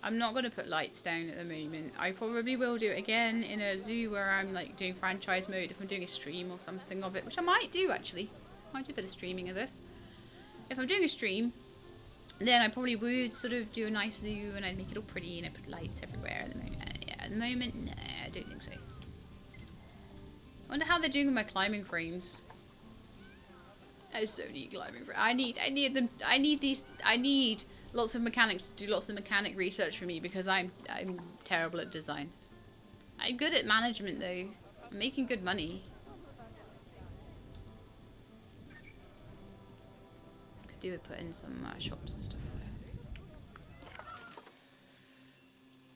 I'm not going to put lights down at the moment. I probably will do it again in a zoo where I'm like doing franchise mode if I'm doing a stream or something of it, which I might do actually. I might do a bit of streaming of this. If I'm doing a stream, then I probably would sort of do a nice zoo and I'd make it all pretty and I'd put lights everywhere at the moment. Yeah, at the moment, nah, I don't think so. I wonder how they're doing with my climbing frames. I so need climbing frames. I need lots of mechanics to do lots of mechanic research for me because I'm terrible at design. I'm good at management though. I'm making good money. Could do with putting some shops and stuff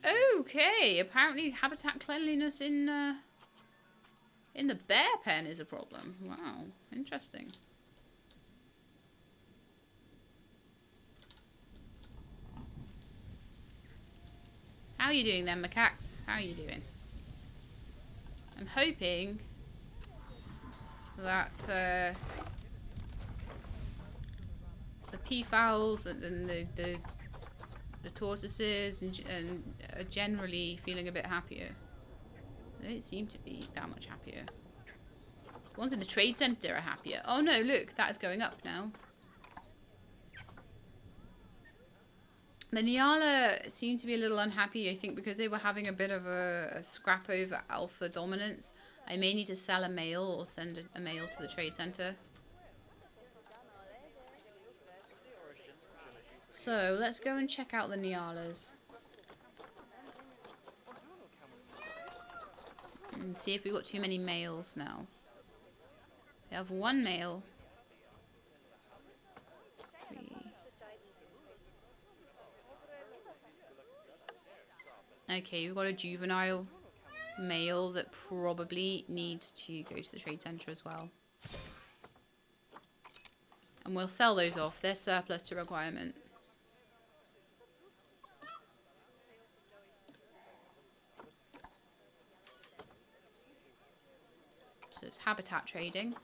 there. Okay, apparently habitat cleanliness in the bear pen is a problem. Wow, interesting. How are you doing then, macaques? How are you doing? I'm hoping that the peafowls and the tortoises and are generally feeling a bit happier. They don't seem to be that much happier. The ones in the trade centre are happier. Oh no, look, that is going up now. The Nyala seemed to be a little unhappy, I think, because they were having a bit of a scrap over alpha dominance. I may need to sell a male or send a male to the trade centre. So, let's go and check out the Nyalas. And see if we've got too many males now. We have one male. 3. Okay, we've got a juvenile male that probably needs to go to the trade centre as well. And we'll sell those off. They're surplus to requirement. So it's habitat trading.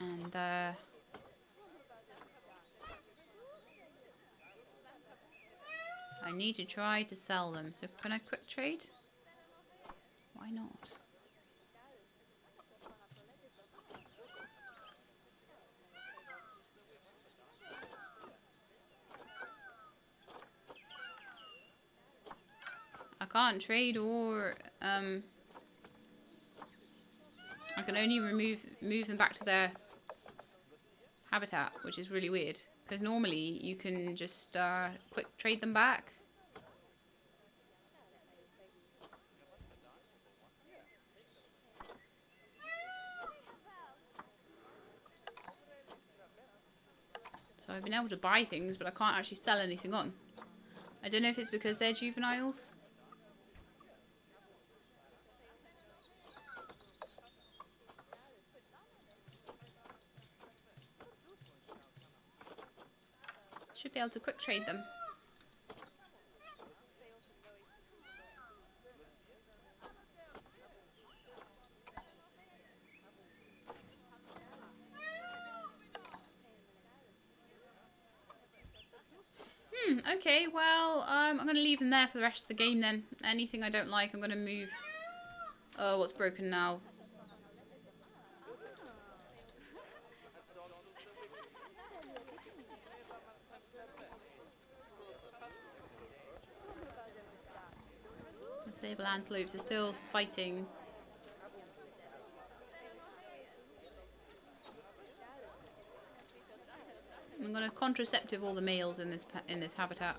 And I need to try to sell them. So can I quick trade? Why not? I can't trade or I can only move them back to their habitat, which is really weird. Because normally you can just quick trade them back. So I've been able to buy things, but I can't actually sell anything on. I don't know if it's because they're juveniles. Should be able to quick trade them. Okay, well, I'm going to leave them there for the rest of the game then. Anything I don't like, I'm going to move. Oh, what's broken now? Sable antelopes are still fighting. I'm going to contraceptive all the males in this habitat.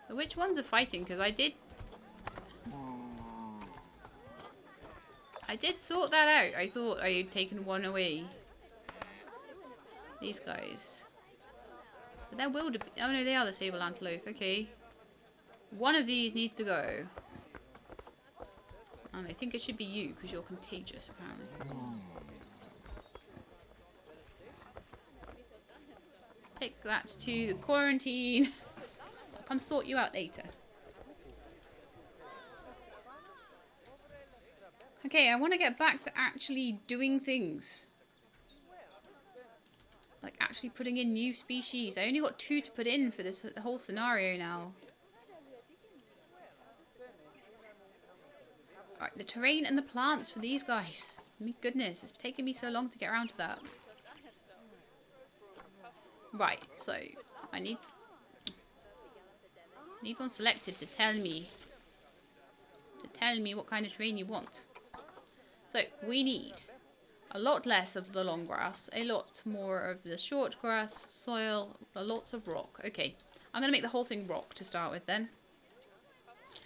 But which ones are fighting? Because I did sort that out. I thought I had taken one away. These guys. But they're wildebeest. Oh no, they are the sable antelope. Okay. One of these needs to go. And I think it should be you, because you're contagious, apparently. Take that to the quarantine. I'll come sort you out later. Okay, I want to get back to actually doing things. Like actually putting in new species. I only got 2 to put in for this whole scenario now. Alright, the terrain and the plants for these guys. My goodness, it's taken me so long to get around to that. Right, so I need one selected to tell me what kind of terrain you want. So we need a lot less of the long grass, a lot more of the short grass, soil, lots of rock. Okay, I'm going to make the whole thing rock to start with then.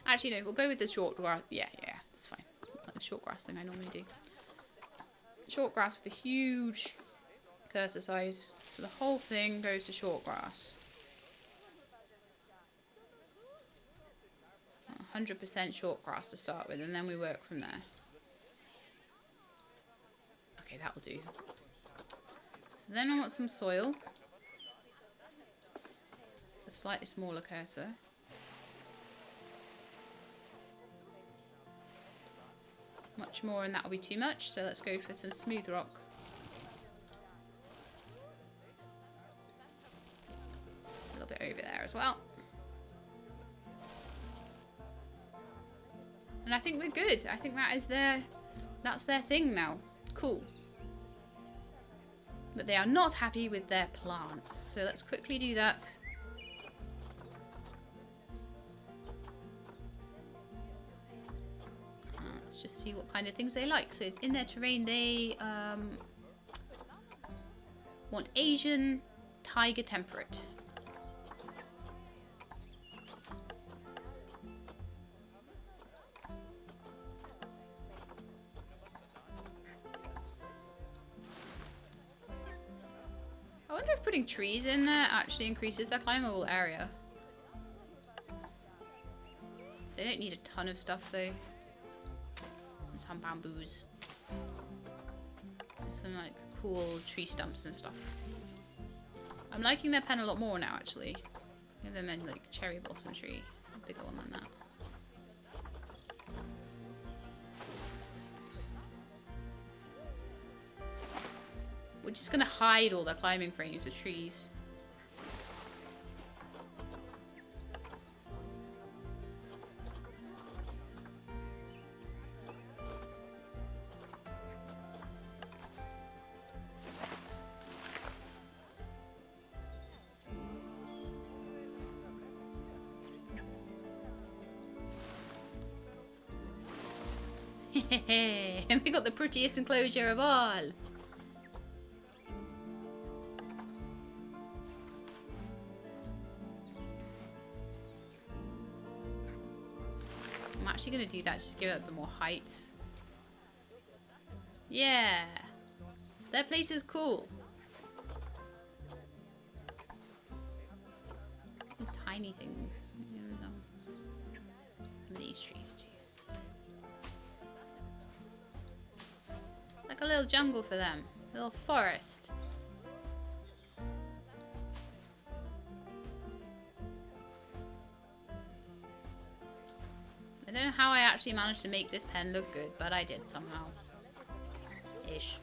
Actually, no, we'll go with the short grass. Yeah, that's fine. Like the short grass thing I normally do. Short grass with a huge cursor size. So the whole thing goes to short grass. 100% short grass to start with, and then we work from there. Okay, that'll do. So then I want some soil. A slightly smaller cursor. Much more and that'll be too much, so let's go for some smooth rock. A little bit over there as well. And I think we're good. I think that's their thing now. Cool. But they are not happy with their plants, so let's quickly do that. Let's just see what kind of things they like. So in their terrain, they want Asian, tiger temperate. I wonder if putting trees in there actually increases their climbable area. They don't need a ton of stuff though. Some bamboos. Some like cool tree stumps and stuff. I'm liking their pen a lot more now actually. Give them a like cherry blossom tree. A bigger one than that. We're just gonna hide all their climbing frames with trees. And we got the prettiest enclosure of all. I'm actually going to do that just to give it a bit more height. Yeah. That place is cool. Tiny things. And these trees too. Like a little jungle for them. A little forest. I don't know how I actually managed to make this pen look good, but I did somehow. Ish.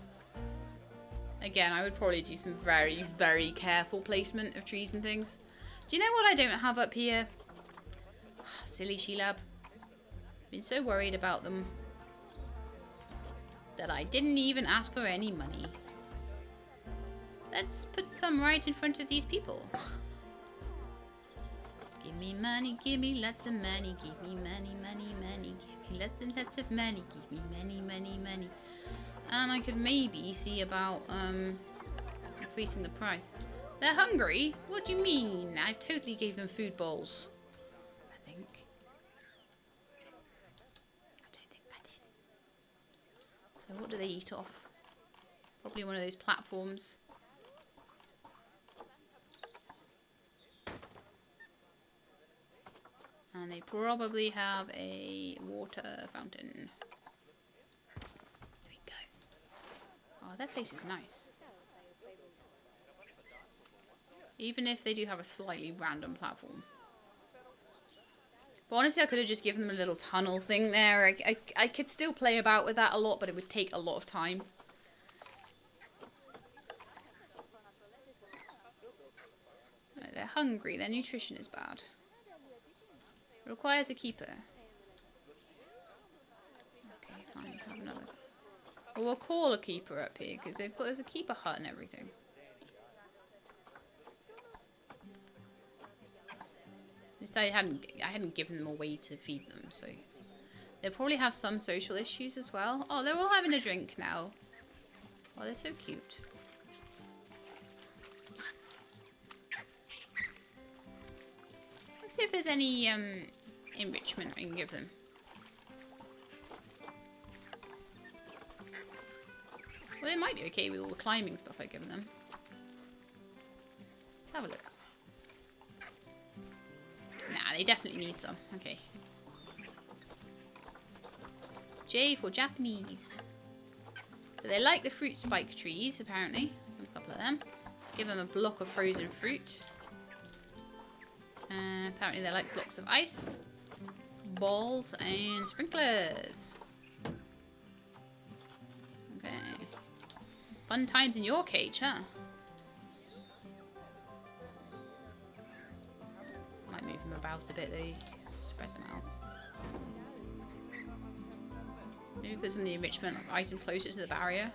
Again, I would probably do some very, very careful placement of trees and things. Do you know what I don't have up here? Silly Sheelab. Been so worried about them that I didn't even ask for any money. Let's put some right in front of these people. Give me money, give me lots of money, give me money, money, money, give me lots and lots of money, give me money, money, money. And I could maybe see about increasing the price. They're hungry? What do you mean? I totally gave them food bowls. I think. I don't think I did. So what do they eat off? Probably one of those platforms. And they probably have a water fountain. There we go. Oh, that place is nice. Even if they do have a slightly random platform. But honestly, I could have just given them a little tunnel thing there. I could still play about with that a lot, but it would take a lot of time. Right, they're hungry. Their nutrition is bad. It requires a keeper. Okay, fine. Have another. Well, we'll call a keeper up here because there's a keeper hut and everything. Just I hadn't given them a way to feed them, so they'll probably have some social issues as well. Oh, they're all having a drink now. Oh, they're so cute. Let's see if there's any enrichment I can give them. Well, it might be okay with all the climbing stuff I've given them. Let's have a look. Nah, they definitely need some. Okay. J for Japanese. So they like the fruit spike trees, apparently. A couple of them. Give them a block of frozen fruit. Apparently they like blocks of ice, balls, and sprinklers. Okay. Fun times in your cage, huh? Might move them about a bit, though. Spread them out. Maybe put some of the enrichment items closer to the barrier.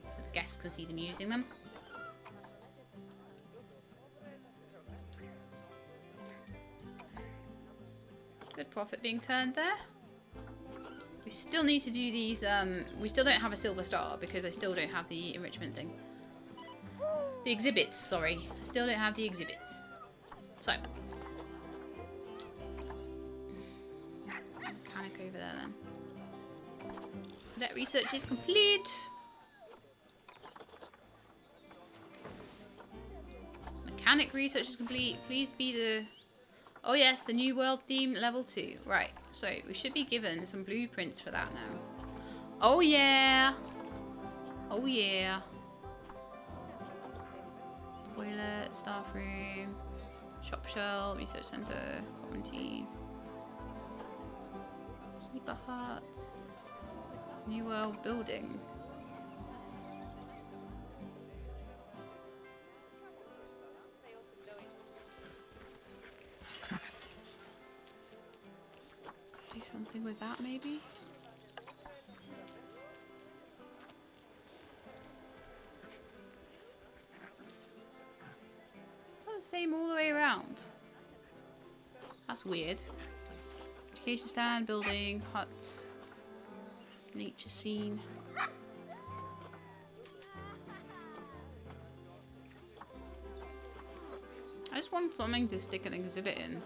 So the guests can see them using them. Good profit being turned there. We still need to do these, we still don't have a silver star because I still don't have the enrichment thing. The exhibits, sorry. I still don't have the exhibits. So. Mechanic over there then. That research is complete. Mechanic research is complete. Please be the... Oh yes, the New World theme level 2. Right, so we should be given some blueprints for that now. Oh yeah! Oh yeah! Toilet, staff room, shop shell, research center, quarantine. Keeper hut. New World building. Do something with that maybe? Oh, the same all the way around. That's weird. Education stand, building, huts, nature scene. I just want something to stick an exhibit in.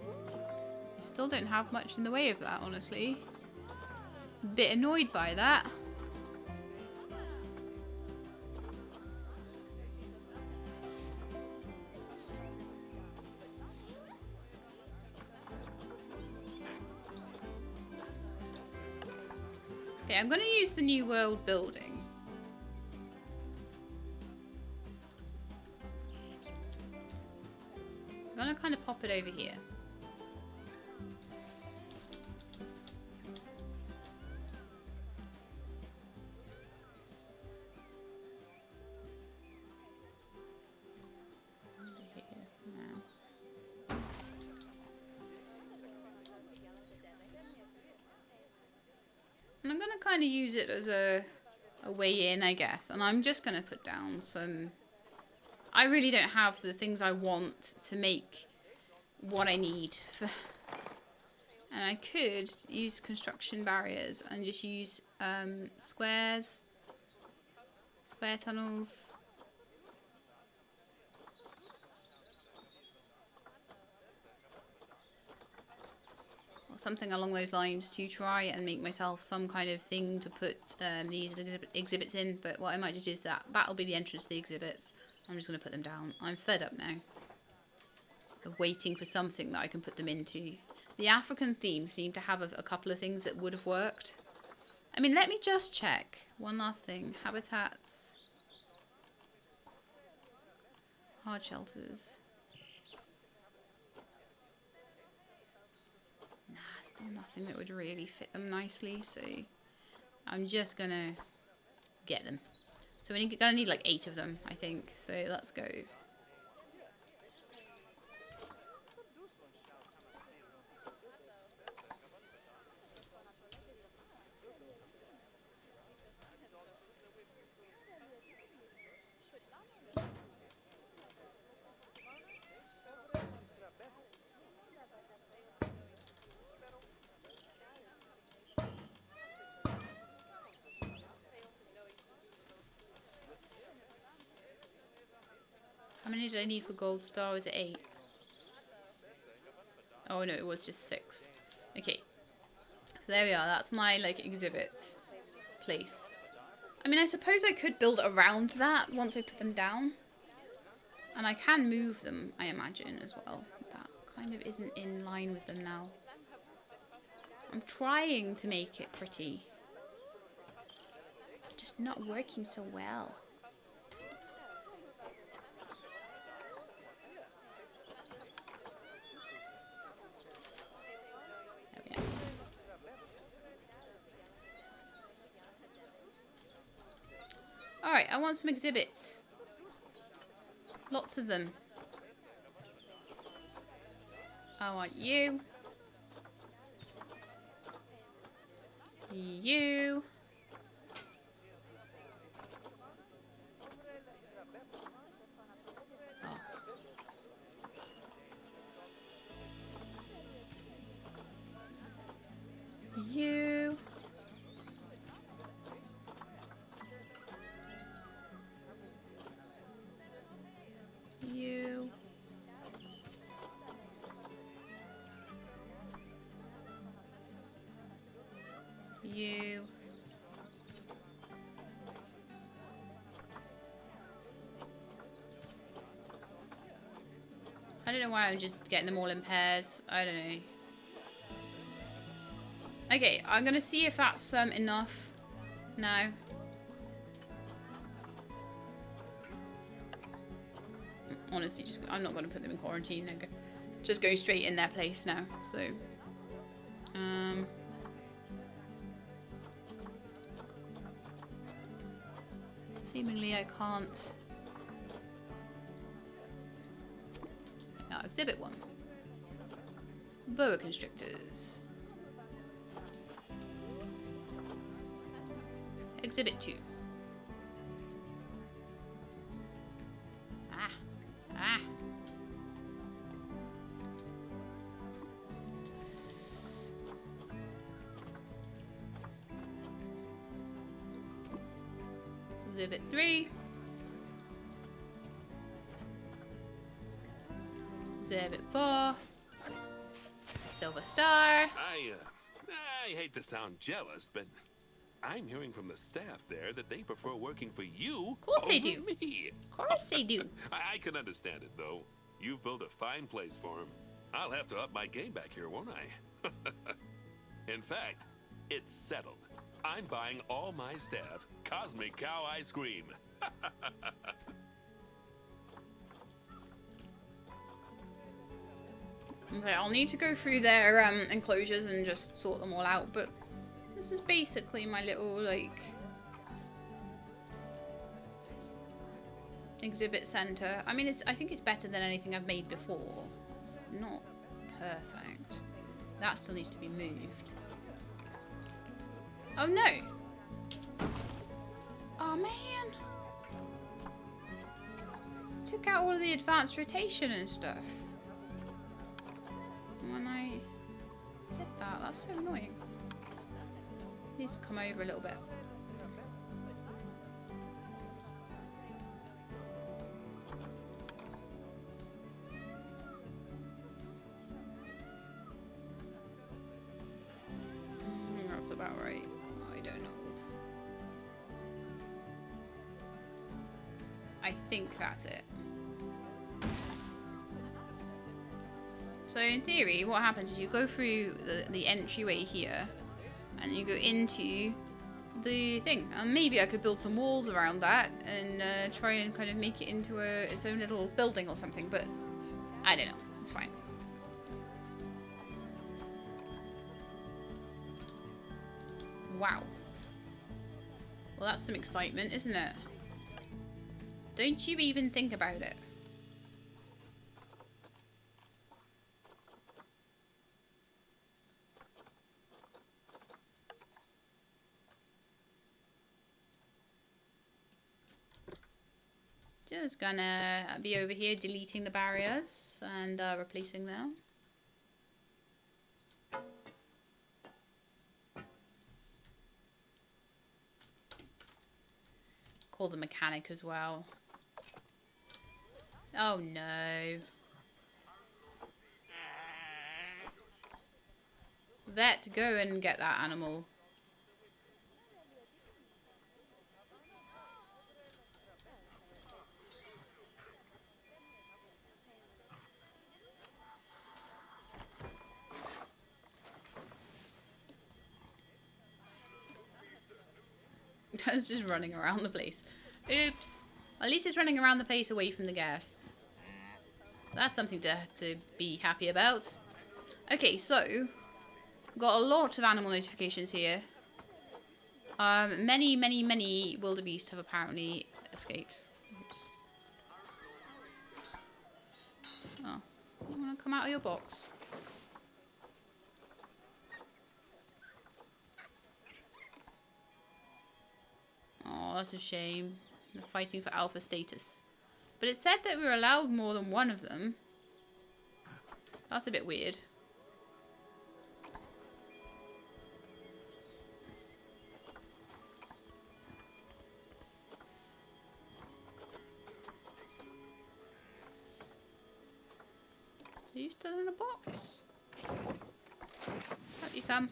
I still don't have much in the way of that, honestly. A bit annoyed by that. Okay, I'm going to use the New World building. I'm going to kind of pop it over here. And I'm going to kind of use it as a way in, I guess. And I'm just going to put down some... I really don't have the things I want to make what I need. And I could use construction barriers and just use squares, square tunnels. Something along those lines to try and make myself some kind of thing to put these exhibits in. But what I might just do is that'll be the entrance to the exhibits. I'm just going to put them down. I'm fed up now of waiting for something that I can put them into. The African theme seemed to have a couple of things that would have worked. I mean, let me just check. One last thing. Habitats. Hard shelters. Nah, still nothing that would really fit them nicely, so I'm just gonna get them. So we're gonna need like 8 of them, I think. So let's go. How many did I need for gold star? Was it 8? Oh no, it was just 6. Okay. So there we are. That's my like exhibit place. I mean, I suppose I could build around that once I put them down. And I can move them, I imagine, as well. That kind of isn't in line with them now. I'm trying to make it pretty. Just not working so well. There we are. Alright, I want some exhibits. Lots of them. I want you. You. Oh. You. You. You. I don't know why I'm just getting them all in pairs. I don't know. Okay, I'm gonna see if that's enough now. Honestly, I'm not gonna put them in quarantine. They're just go straight in their place now. So, seemingly I can't. Now, exhibit 1. Boa constrictors. Exhibit 2. Ah. Exhibit 3. Exhibit 4. Silver star. I hate to sound jealous, but I'm hearing from the staff there that they prefer working for you. Of course they over do. Me. Of course they do. I can understand it, though. You've built a fine place for them. I'll have to up my game back here, won't I? In fact, it's settled. I'm buying all my staff Cosmic Cow Ice Cream. Okay, I'll need to go through their enclosures and just sort them all out, but this is basically my little, like, exhibit center. I mean, I think it's better than anything I've made before. It's not perfect. That still needs to be moved. Oh, no! Oh, man! Took out all of the advanced rotation and stuff. When I did that, that's so annoying. Needs to come over a little bit. That's about right. I don't know. I think that's it. So in theory, what happens is you go through the entryway here, and you go into the thing. And maybe I could build some walls around that and try and kind of make it into its own little building or something. But I don't know. It's fine. Wow. Well, that's some excitement, isn't it? Don't you even think about it. Just gonna be over here deleting the barriers and replacing them. Call the mechanic as well. Oh no. Vet, go and get that animal. It's just running around the place. Oops. At least it's running around the place away from the guests. That's something to be happy about. Okay, so got a lot of animal notifications here. Many wildebeest have apparently escaped. Oops. Oh, you want to come out of your box? Oh, that's a shame. They're fighting for alpha status. But it said that we were allowed more than one of them. That's a bit weird. Are you still in a box? Up you come.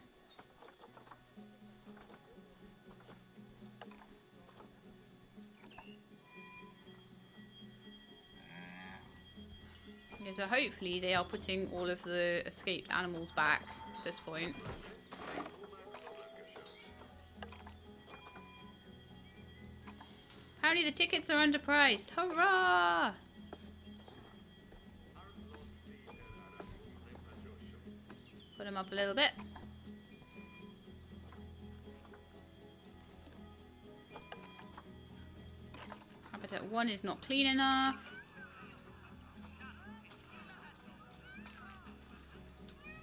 Yeah, so hopefully they are putting all of the escaped animals back at this point. Apparently the tickets are underpriced. Hurrah! Put them up a little bit. Habitat 1 is not clean enough.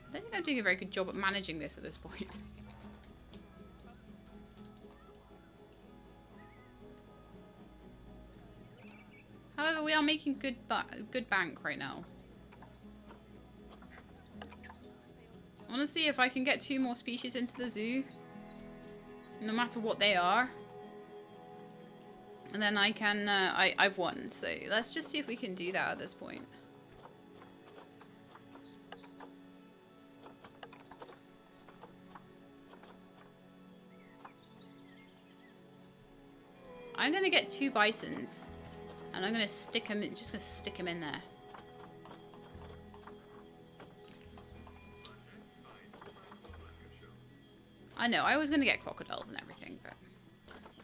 I don't think I'm doing a very good job at managing this at this point. However, we are making good bank right now. I want to see if I can get 2 more species into the zoo, no matter what they are. And then I can, I've won, so let's just see if we can do that at this point. I'm going to get 2 bisons, and I'm going to stick them in, just going to stick them in there. I know, I was going to get crocodiles and everything, but...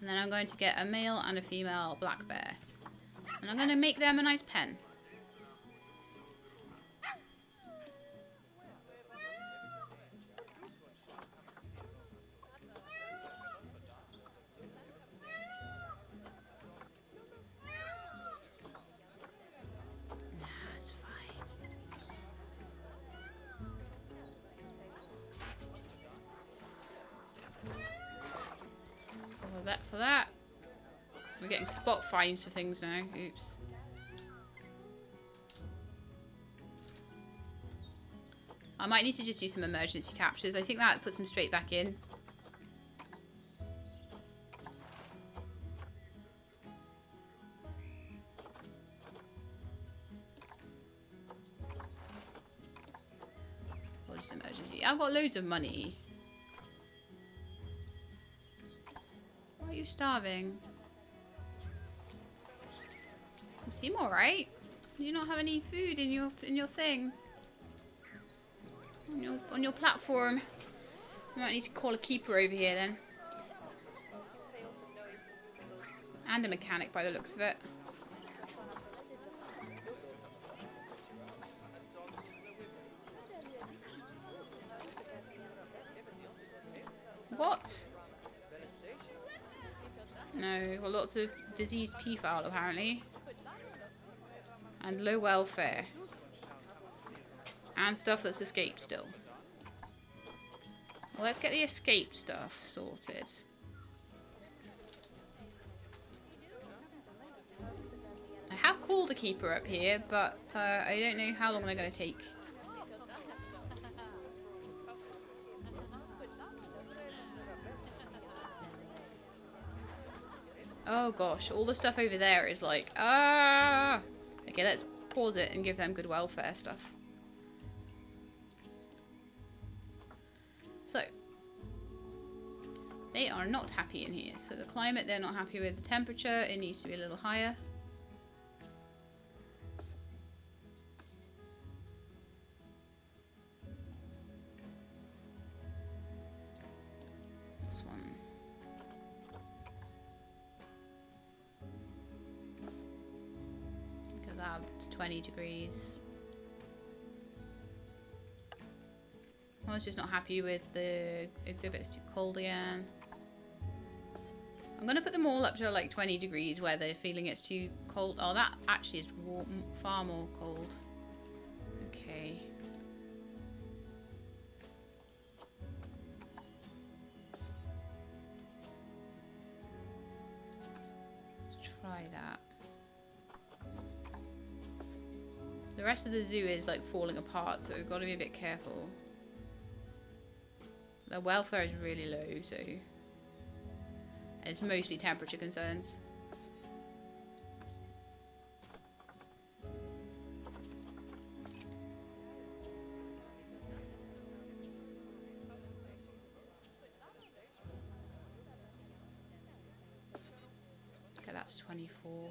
And then I'm going to get a male and a female black bear. And I'm going to make them a nice pen. For that. We're getting spot fines for things now. Oops. I might need to just do some emergency captures. I think that puts them straight back in. Or just emergency. I've got loads of money. Why are you starving? You seem alright. Do you not have any food in your thing? On your platform. You might need to call a keeper over here then. And a mechanic by the looks of it. What? No, we've got lots of diseased peafowl apparently. And low welfare. And stuff that's escaped still. Well, let's get the escaped stuff sorted. I have called a keeper up here, but I don't know how long they're going to take. Oh gosh, all the stuff over there is like, ah! Okay, let's pause it and give them good welfare stuff. So, they are not happy in here. So the climate, they're not happy with. The temperature, it needs to be a little higher. This one. Look at that, it's 20 degrees. I was just not happy with the exhibit. It's too cold again. I'm going to put them all up to like 20 degrees where they're feeling it's too cold. Oh, that actually is warm, far more cold. Okay. Let's try that. The rest of the zoo is like falling apart, so we've got to be a bit careful. Their welfare is really low, so it's mostly temperature concerns. Okay, that's 24.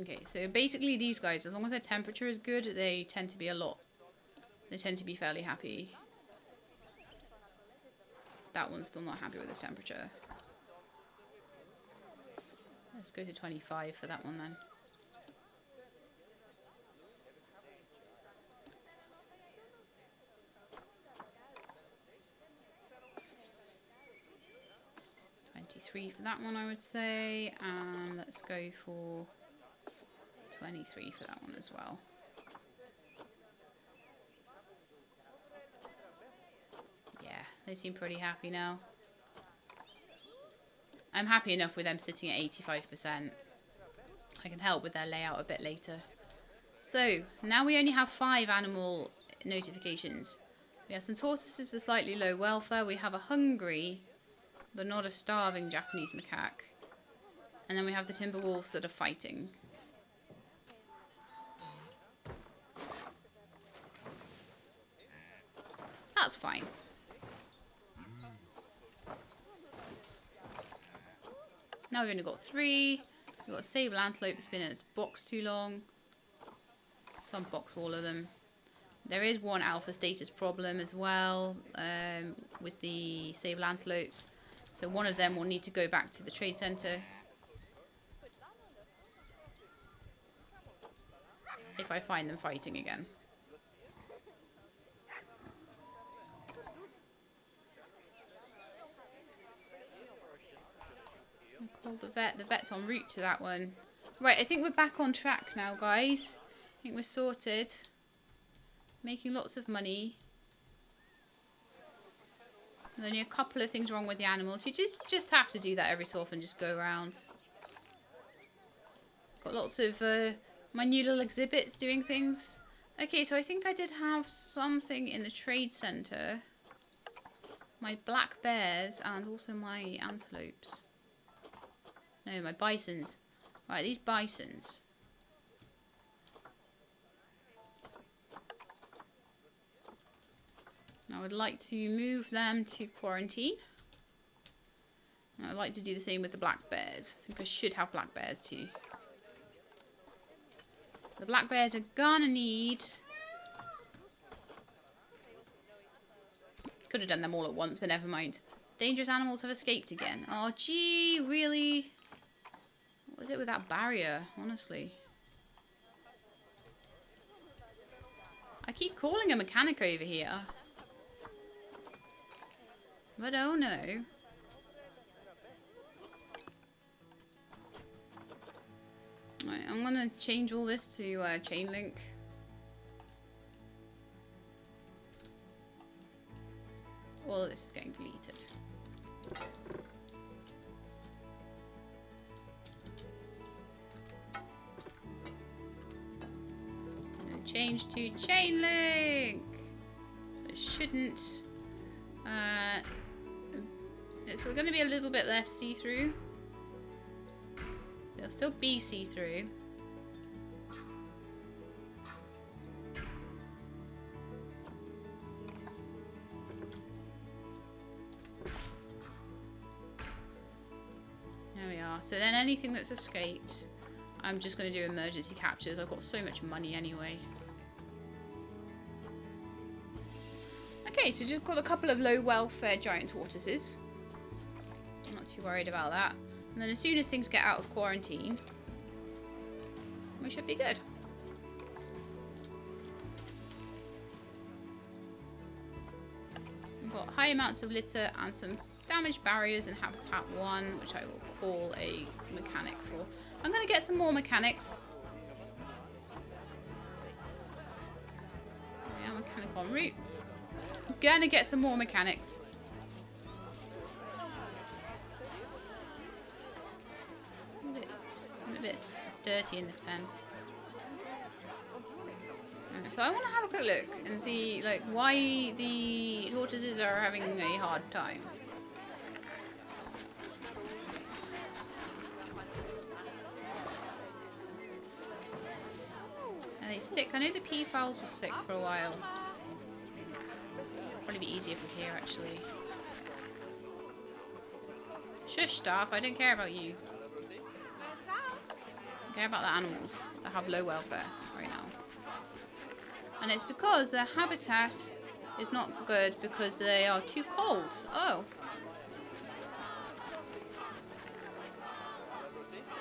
Okay, so basically these guys, as long as their temperature is good, they tend to be They tend to be fairly happy. That one's still not happy with this temperature. Let's go to 25 for that one then. For that one, I would say, and let's go for 23 for that one as well. Yeah, they seem pretty happy now. I'm happy enough with them sitting at 85%. I can help with their layout a bit later. So, now we only have 5 animal notifications. We have some tortoises with slightly low welfare. We have a hungry, but not a starving Japanese macaque. And then we have the timber wolves that are fighting. That's fine. Now we've only got 3. We've got a sable antelope that's been in its box too long. So unbox all of them. There is one alpha status problem as well with the sable antelopes. So one of them will need to go back to the trade center. If I find them fighting again. I'll call the vet. The vet's en route to that one. Right, I think we're back on track now, guys. I think we're sorted. Making lots of money. There's only a couple of things wrong with the animals. You just have to do that every so often. Just go around. Got lots of minute little exhibits doing things. Okay, so I think I did have something in the trade center. My black bears and also my antelopes. No, my bisons. Right, these bisons. I would like to move them to quarantine. And I'd like to do the same with the black bears. I think I should have black bears too. The black bears are gonna need... Could have done them all at once, but never mind. Dangerous animals have escaped again. Oh, gee, really? What was it with that barrier, honestly? I keep calling a mechanic over here. But oh no. Right, I'm gonna change all this to chain link. All of this is getting deleted. And change to chain link. It shouldn't. It's going to be a little bit less see-through. It'll still be see-through. There we are. So then anything that's escaped, I'm just going to do emergency captures. I've got so much money anyway. Okay, so just got a couple of low welfare giant tortoises. I'm not too worried about that. And then as soon as things get out of quarantine, we should be good. We've got high amounts of litter and some damaged barriers in Habitat 1, which I will call a mechanic for. I'm going to get some more mechanics. Yeah, mechanic en route. I'm going to get some more mechanics. A bit dirty in this pen. So I want to have a quick look and see like why the tortoises are having a hard time. Are they sick? I know the peafowls were sick for a while. Probably be easier from here actually. Shush, staff! I don't care about you. I care about the animals that have low welfare right now. And it's because their habitat is not good because they are too cold. Oh.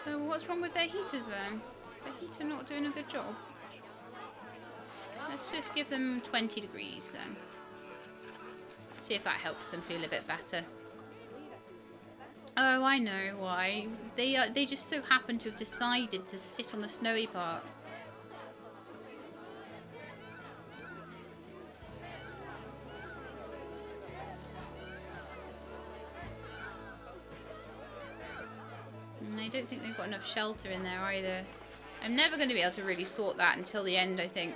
So what's wrong with their heaters then? The heater not doing a good job? Let's just give them 20 degrees then. See if that helps them feel a bit better. Oh, I know why. They just so happen to have decided to sit on the snowy part. And I don't think they've got enough shelter in there either. I'm never going to be able to really sort that until the end, I think.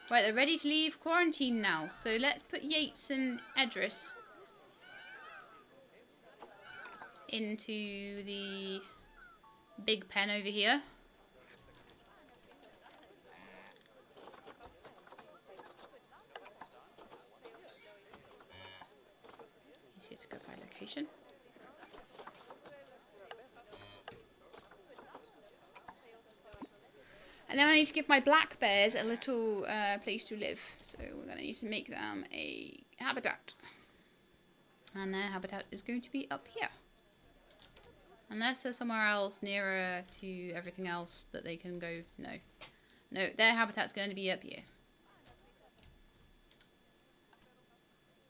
Right, they're ready to leave quarantine now. So let's put Yates and Edris into the big pen over here. Easier to go by location. And now I need to give my black bears a little place to live. So we're going to need to make them a habitat. And their habitat is going to be up here. Unless they're somewhere else nearer to everything else that they can go. No. No, their habitat's going to be up here.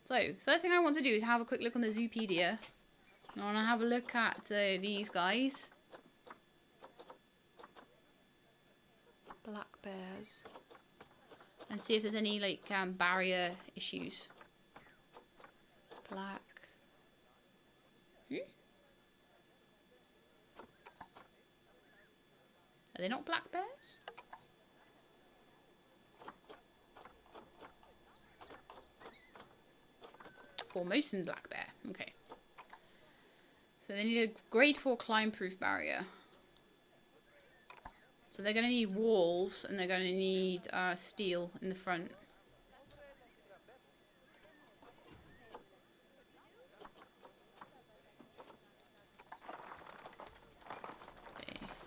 So, first thing I want to do is have a quick look on the Zoopedia. I want to have a look at these guys. Black bears. And see if there's any, like, barrier issues. Black. Are they not black bears? Formosan black bear. Okay. So they need a grade 4 climb-proof barrier. So they're going to need walls and they're going to need steel in the front.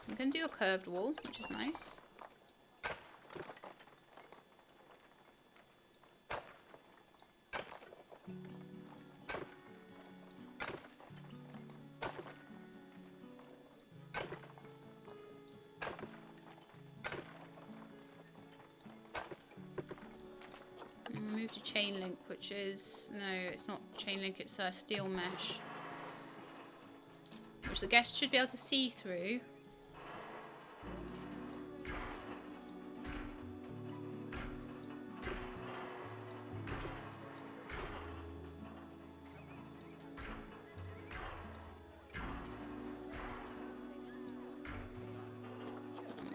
I'm going to do a curved wall, which is nice. chain link, which is... No, it's not chain link, it's steel mesh. Which the guests should be able to see through.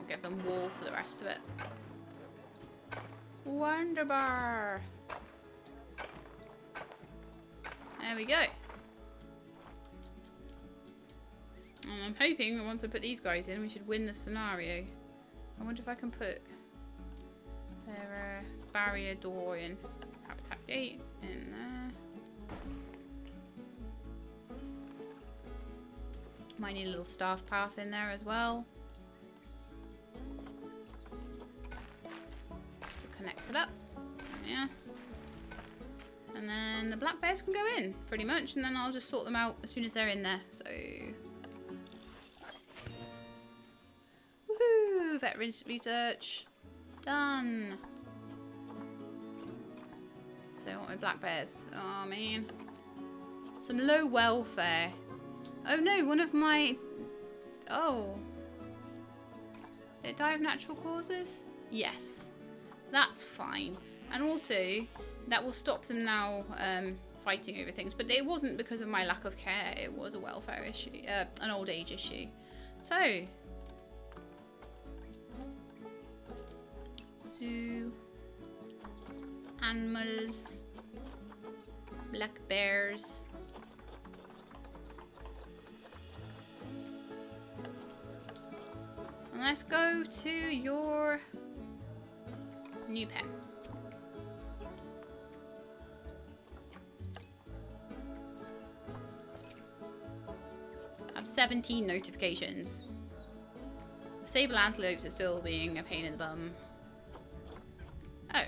Give them wall for the rest of it. Wonderbar. There we go. And I'm hoping that once I put these guys in, we should win the scenario. I wonder if I can put their barrier door in. Habitat gate in there. Might need a little staff path in there as well. Connect it up. Yeah. And then the black bears can go in, pretty much, and then I'll just sort them out as soon as they're in there. So, woohoo! Vet research done. So, what are my black bears? Oh man, some low welfare. Oh no, one of my. Oh, did it die of natural causes? Yes. That's fine. And also, that will stop them now fighting over things. But it wasn't because of my lack of care. It was a welfare issue. An old age issue. So. Zoo. Animals. Black bears. And let's go to your... new pen. I have 17 notifications. The sable antelopes are still being a pain in the bum. Oh. I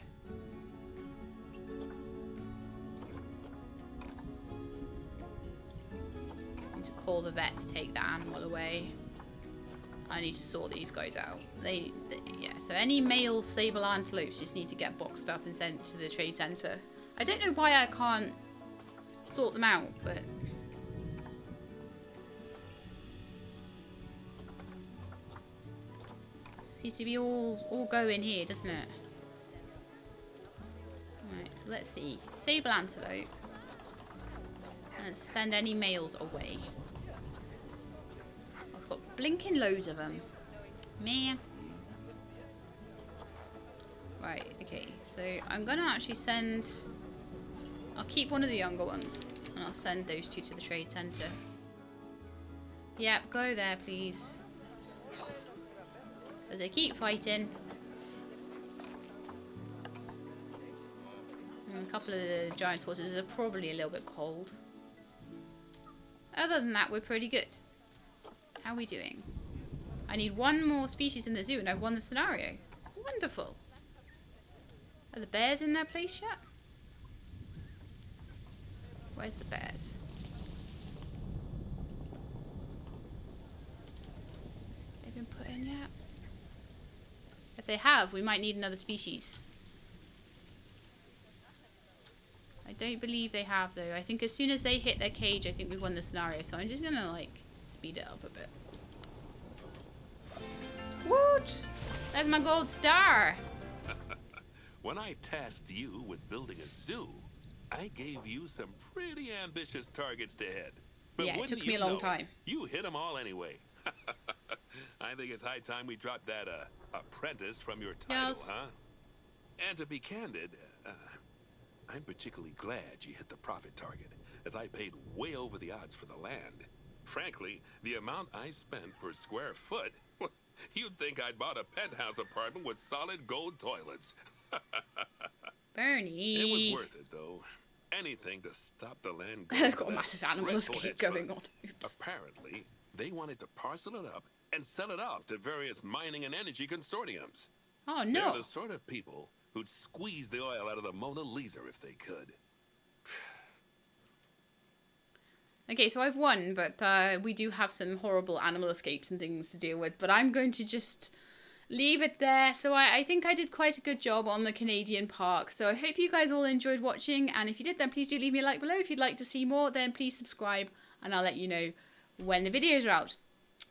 need to call the vet to take the animal away. I need to sort these guys out. Yeah, so any male sable antelopes just need to get boxed up and sent to the trade center. I don't know why I can't sort them out, but... seems to be all going here, doesn't it? Alright, so let's see. Sable antelope. And let's send any males away. Got blinking loads of them. Man. Right, okay, so I'm gonna actually send... I'll keep one of the younger ones, and I'll send those two to the trade center. Yep, go there, please. As they keep fighting. And a couple of the giant tortoises are probably a little bit cold. Other than that, we're pretty good. How are we doing? I need one more species in the zoo and I've won the scenario. Wonderful. Are the bears in their place yet? Where's the bears? They've been put in yet? If they have, we might need another species. I don't believe they have though. I think as soon as they hit their cage, I think we've won the scenario. So I'm just gonna like speed it up a bit. Woot! That's my gold star! When I tasked you with building a zoo, I gave you some pretty ambitious targets to hit. But yeah, it took me a long time. You hit them all anyway. I think it's high time we dropped that apprentice from your title, yes. Huh? And to be candid, I'm particularly glad you hit the profit target, as I paid way over the odds for the land. Frankly, the amount I spent per square foot, you'd think I'd bought a penthouse apartment with solid gold toilets. Bernie. It was worth it, though. Anything to stop the land going. I've got a massive animal escape going on. Oops. Apparently, they wanted to parcel it up and sell it off to various mining and energy consortiums. Oh, no. They're the sort of people who'd squeeze the oil out of the Mona Lisa if they could. Okay, so I've won, but we do have some horrible animal escapes and things to deal with. But I'm going to just leave it there. So I think I did quite a good job on the Canadian park. So I hope you guys all enjoyed watching. And if you did, then please do leave me a like below. If you'd like to see more, then please subscribe. And I'll let you know when the videos are out.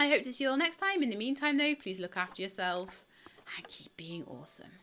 I hope to see you all next time. In the meantime, though, please look after yourselves and keep being awesome.